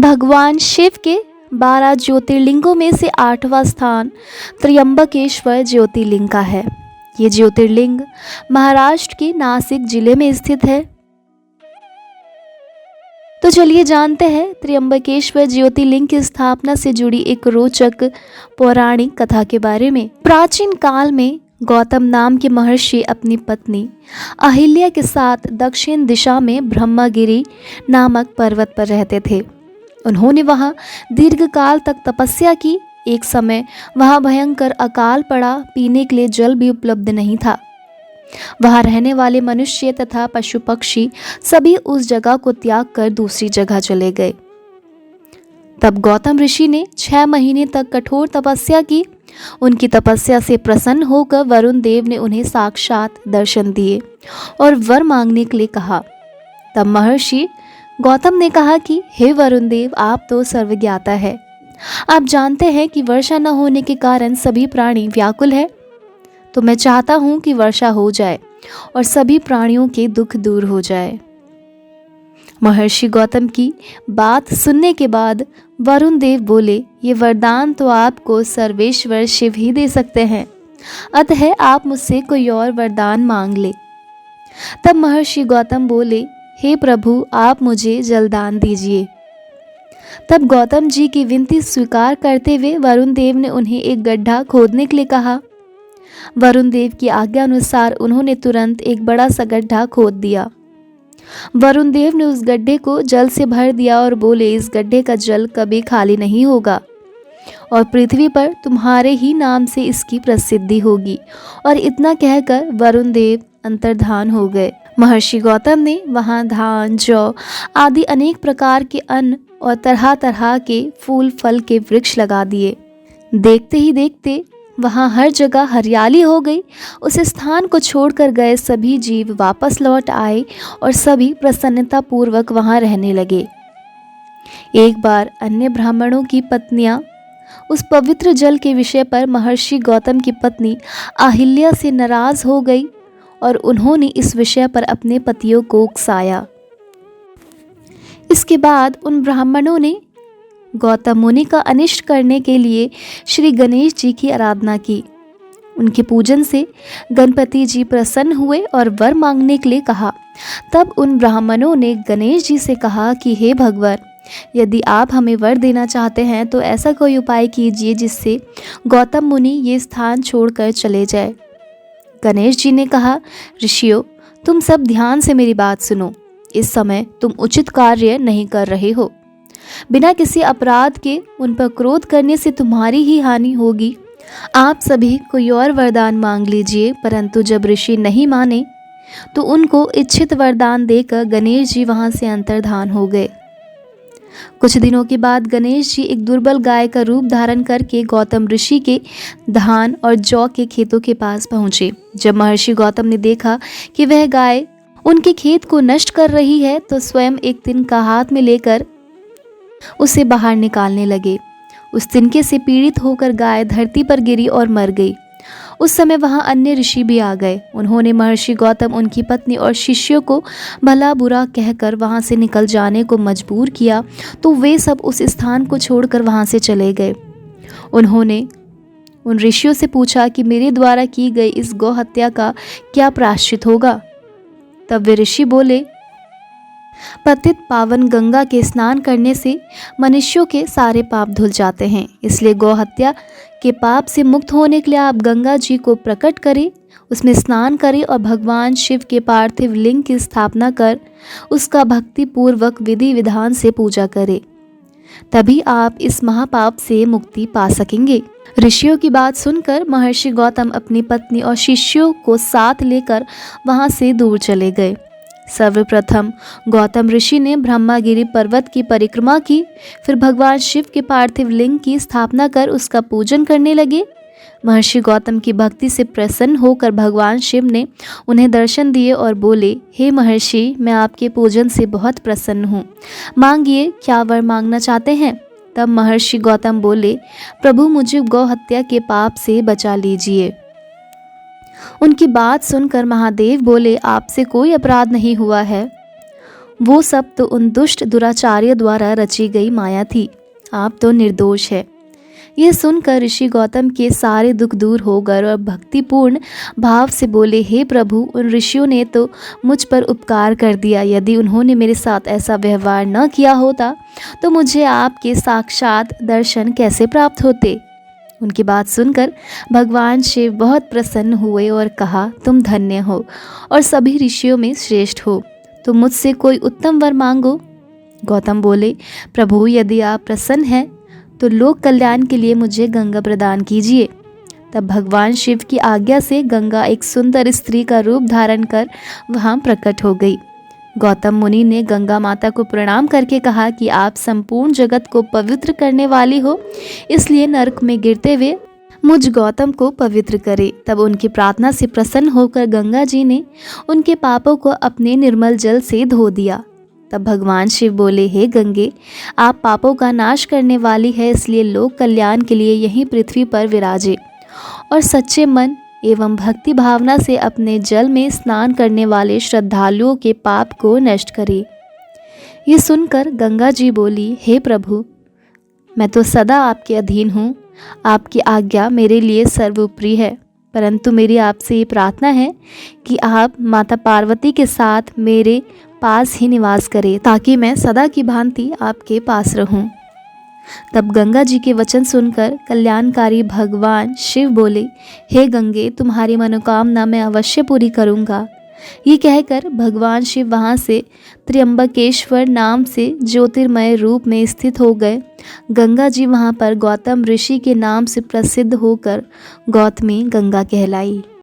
भगवान शिव के 12 ज्योतिर्लिंगों में से 8वां स्थान त्र्यंबकेश्वर ज्योतिर्लिंग का है। ये ज्योतिर्लिंग महाराष्ट्र के नासिक जिले में स्थित है। तो चलिए जानते हैं त्र्यंबकेश्वर ज्योतिर्लिंग की स्थापना से जुड़ी एक रोचक पौराणिक कथा के बारे में। प्राचीन काल में गौतम नाम के महर्षि अपनी पत्नी अहिल्या के साथ दक्षिण दिशा में ब्रह्मगिरी नामक पर्वत पर रहते थे। उन्होंने वहां दीर्घकाल तक तपस्या की। एक समय वहां भयंकर अकाल पड़ा, पीने के लिए जल भी उपलब्ध नहीं था। वहां रहने वाले मनुष्य तथा पशु पक्षी सभी उस जगह को त्याग कर दूसरी जगह चले गए। तब गौतम ऋषि ने 6 महीने तक कठोर तपस्या की। उनकी तपस्या से प्रसन्न होकर वरुण देव ने उन्हें साक्षात दर्शन दिए और वर मांगने के लिए कहा। तब महर्षि गौतम ने कहा कि हे वरुण देव, आप तो सर्वज्ञाता है। आप जानते हैं कि वर्षा न होने के कारण सभी प्राणी व्याकुल है। तो मैं चाहता हूं कि वर्षा हो जाए और सभी प्राणियों के दुख दूर हो जाए। महर्षि गौतम की बात सुनने के बाद वरुण देव बोले, ये वरदान तो आपको सर्वेश्वर शिव ही दे सकते हैं, अतः आप मुझसे कोई और वरदान मांग ले। तब महर्षि गौतम बोले, हे प्रभु, आप मुझे जलदान दीजिए। तब गौतम जी की विनती स्वीकार करते हुए वरुण देव ने उन्हें एक गड्ढा खोदने के लिए कहा। वरुण देव की आज्ञा अनुसार उन्होंने तुरंत एक बड़ा सा गड्ढा खोद दिया। वरुण देव ने उस गड्ढे को जल से भर दिया और बोले, इस गड्ढे का जल कभी खाली नहीं होगा और पृथ्वी पर तुम्हारे ही नाम से इसकी प्रसिद्धि होगी। और इतना कहकर वरुण देव अंतर्धान हो गए। महर्षि गौतम ने वहां धान, जौ आदि अनेक प्रकार के अन्न और तरह तरह के फूल फल के वृक्ष लगा दिए। देखते ही देखते वहां हर जगह हरियाली हो गई। उस स्थान को छोड़कर गए सभी जीव वापस लौट आए और सभी प्रसन्नता पूर्वक वहां रहने लगे। एक बार अन्य ब्राह्मणों की पत्नियां उस पवित्र जल के विषय पर महर्षि गौतम की पत्नी अहिल्या से नाराज हो गई और उन्होंने इस विषय पर अपने पतियों को उकसाया। इसके बाद उन ब्राह्मणों ने गौतम मुनि का अनिष्ट करने के लिए श्री गणेश जी की आराधना की। उनके पूजन से गणपति जी प्रसन्न हुए और वर मांगने के लिए कहा। तब उन ब्राह्मणों ने गणेश जी से कहा कि हे भगवान, यदि आप हमें वर देना चाहते हैं तो ऐसा कोई उपाय कीजिए जिससे गौतम मुनि ये स्थान छोड़कर चले जाए। गणेश जी ने कहा, ऋषियों, तुम सब ध्यान से मेरी बात सुनो। इस समय तुम उचित कार्य नहीं कर रहे हो। बिना किसी अपराध के उन पर क्रोध करने से तुम्हारी ही हानि होगी। आप सभी कोई और वरदान मांग लीजिए। परंतु जब ऋषि नहीं माने तो उनको इच्छित वरदान देकर गणेश जी वहां से अंतर्धान हो गए। कुछ दिनों के बाद गणेश जी एक दुर्बल गाय का रूप धारण करके गौतम ऋषि के धान और जौ के खेतों के पास पहुंचे। जब महर्षि गौतम ने देखा कि वह गाय उनके खेत को नष्ट कर रही है तो स्वयं एक तिनका हाथ में लेकर उसे बाहर निकालने लगे। उस तिनके से पीड़ित होकर गाय धरती पर गिरी और मर गई। उस समय वहां अन्य ऋषि भी आ गए। उन्होंने महर्षि गौतम, उनकी पत्नी और शिष्यों को भला बुरा कहकर वहां से निकल जाने को मजबूर किया तो वे सब उस स्थान को छोड़कर वहां से चले गए। उन्होंने उन ऋषियों से पूछा कि मेरे द्वारा की गई इस गौ हत्या का क्या प्रायश्चित होगा। तब वे ऋषि बोले, पतित पावन गंगा के स्नान करने से मनुष्यों के सारे पाप धुल जाते हैं। इसलिए गौ हत्या के पाप से मुक्त होने के लिए आप गंगा जी को प्रकट करें, उसमें स्नान करें और भगवान शिव के पार्थिव लिंग की स्थापना कर उसका भक्ति पूर्वक विधि विधान से पूजा करें। तभी आप इस महापाप से मुक्ति पा सकेंगे। ऋषियों की बात सुनकर महर्षि गौतम अपनी पत्नी और शिष्यों को साथ लेकर वहां से दूर चले गए। सर्वप्रथम गौतम ऋषि ने ब्रह्मगिरी पर्वत की परिक्रमा की। फिर भगवान शिव के पार्थिव लिंग की स्थापना कर उसका पूजन करने लगे। महर्षि गौतम की भक्ति से प्रसन्न होकर भगवान शिव ने उन्हें दर्शन दिए और बोले, हे महर्षि, मैं आपके पूजन से बहुत प्रसन्न हूँ। मांगिए, क्या वर मांगना चाहते हैं। तब महर्षि गौतम बोले, प्रभु, मुझे गौ हत्या के पाप से बचा लीजिए। उनकी बात सुनकर महादेव बोले, आपसे कोई अपराध नहीं हुआ है। वो सब तो उन दुष्ट दुराचार्यों द्वारा रची गई माया थी, आप तो निर्दोष है। यह सुनकर ऋषि गौतम के सारे दुख दूर हो गए और भक्तिपूर्ण भाव से बोले, हे प्रभु, उन ऋषियों ने तो मुझ पर उपकार कर दिया। यदि उन्होंने मेरे साथ ऐसा व्यवहार न किया होता तो मुझे आपके साक्षात दर्शन कैसे प्राप्त होते। उनकी बात सुनकर भगवान शिव बहुत प्रसन्न हुए और कहा, तुम धन्य हो और सभी ऋषियों में श्रेष्ठ हो, तो मुझसे कोई उत्तम वर मांगो। गौतम बोले, प्रभु, यदि आप प्रसन्न हैं तो लोक कल्याण के लिए मुझे गंगा प्रदान कीजिए। तब भगवान शिव की आज्ञा से गंगा एक सुंदर स्त्री का रूप धारण कर वहाँ प्रकट हो गई। गौतम मुनि ने गंगा माता को प्रणाम करके कहा कि आप संपूर्ण जगत को पवित्र करने वाली हो, इसलिए नरक में गिरते हुए मुझ गौतम को पवित्र करे। तब उनकी प्रार्थना से प्रसन्न होकर गंगा जी ने उनके पापों को अपने निर्मल जल से धो दिया। तब भगवान शिव बोले, हे गंगे, आप पापों का नाश करने वाली है, इसलिए लोक कल्याण के लिए यहीं पृथ्वी पर विराजे और सच्चे मन एवं भक्ति भावना से अपने जल में स्नान करने वाले श्रद्धालुओं के पाप को नष्ट करे। ये सुनकर गंगा जी बोली, हे प्रभु, मैं तो सदा आपके अधीन हूँ, आपकी आज्ञा मेरे लिए सर्वोपरि है, परंतु मेरी आपसे ये प्रार्थना है कि आप माता पार्वती के साथ मेरे पास ही निवास करें, ताकि मैं सदा की भांति आपके पास रहूं। तब गंगा जी के वचन सुनकर कल्याणकारी भगवान शिव बोले, हे गंगे, तुम्हारी मनोकामना मैं अवश्य पूरी करूंगा। ये कहकर भगवान शिव वहाँ से त्र्यंबकेश्वर नाम से ज्योतिर्मय रूप में स्थित हो गए। गंगा जी वहाँ पर गौतम ऋषि के नाम से प्रसिद्ध होकर गौतमी गंगा कहलाई।